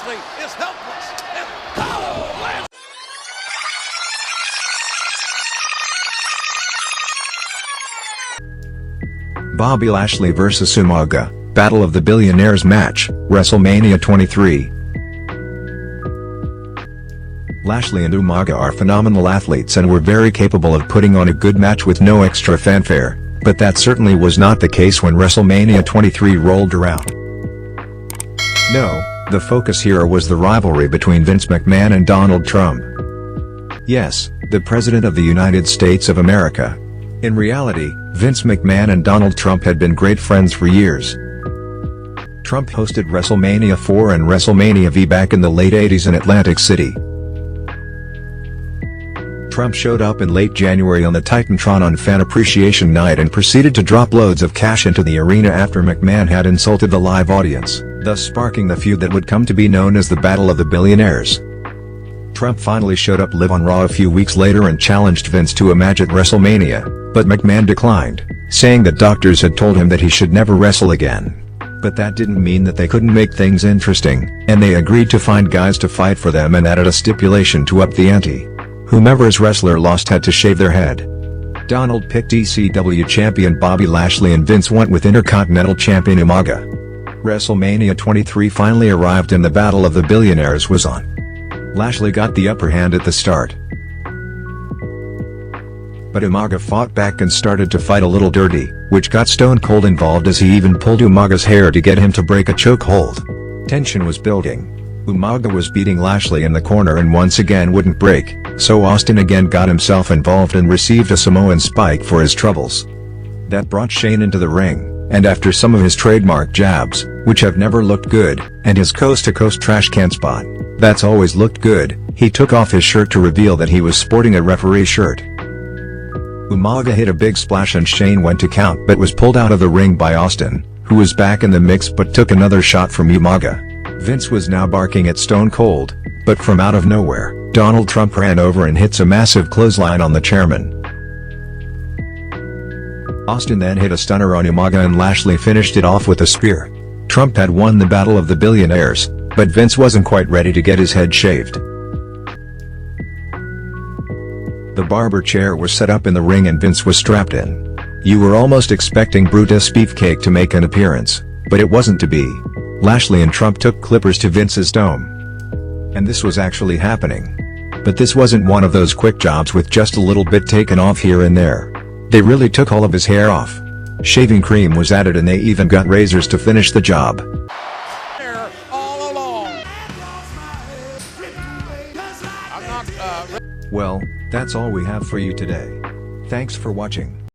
Lashley is helpless. And Lashley. Bobby Lashley vs. Umaga, Battle of the Billionaires match, WrestleMania 23. Lashley and Umaga are phenomenal athletes and were very capable of putting on a good match with no extra fanfare, but that certainly was not the case when WrestleMania 23 rolled around. No, the focus here was the rivalry between Vince McMahon and Donald Trump. Yes, the President of the United States of America. In reality, Vince McMahon and Donald Trump had been great friends for years. Trump hosted WrestleMania 4 and WrestleMania V back in the late 80s in Atlantic City. Trump showed up in late January on the TitanTron on Fan Appreciation Night and proceeded to drop loads of cash into the arena after McMahon had insulted the live audience, thus sparking the feud that would come to be known as the Battle of the Billionaires. Trump finally showed up live on Raw a few weeks later and challenged Vince to a match at WrestleMania, but McMahon declined, saying that doctors had told him that he should never wrestle again. But that didn't mean that they couldn't make things interesting, and they agreed to find guys to fight for them and added a stipulation to up the ante. Whomever's wrestler lost had to shave their head. Donald picked ECW champion Bobby Lashley and Vince went with Intercontinental champion Umaga. WrestleMania 23 finally arrived and the Battle of the Billionaires was on. Lashley got the upper hand at the start, but Umaga fought back and started to fight a little dirty, which got Stone Cold involved as he even pulled Umaga's hair to get him to break a chokehold. Tension was building. Umaga was beating Lashley in the corner and once again wouldn't break, so Austin again got himself involved and received a Samoan spike for his troubles. That brought Shane into the ring, and after some of his trademark jabs, which have never looked good, and his coast-to-coast trash can spot, that's always looked good, he took off his shirt to reveal that he was sporting a referee shirt. Umaga hit a big splash and Shane went to count but was pulled out of the ring by Austin, who was back in the mix but took another shot from Umaga. Vince was now barking at Stone Cold, but from out of nowhere, Donald Trump ran over and hits a massive clothesline on the chairman. Austin then hit a stunner on Umaga and Lashley finished it off with a spear. Trump had won the Battle of the Billionaires, but Vince wasn't quite ready to get his head shaved. The barber chair was set up in the ring and Vince was strapped in. You were almost expecting Brutus Beefcake to make an appearance, but it wasn't to be. Lashley and Trump took clippers to Vince's dome. And this was actually happening. But this wasn't one of those quick jobs with just a little bit taken off here and there. They really took all of his hair off. Shaving cream was added and they even got razors to finish the job. All along. Well, that's all we have for you today. Thanks for watching.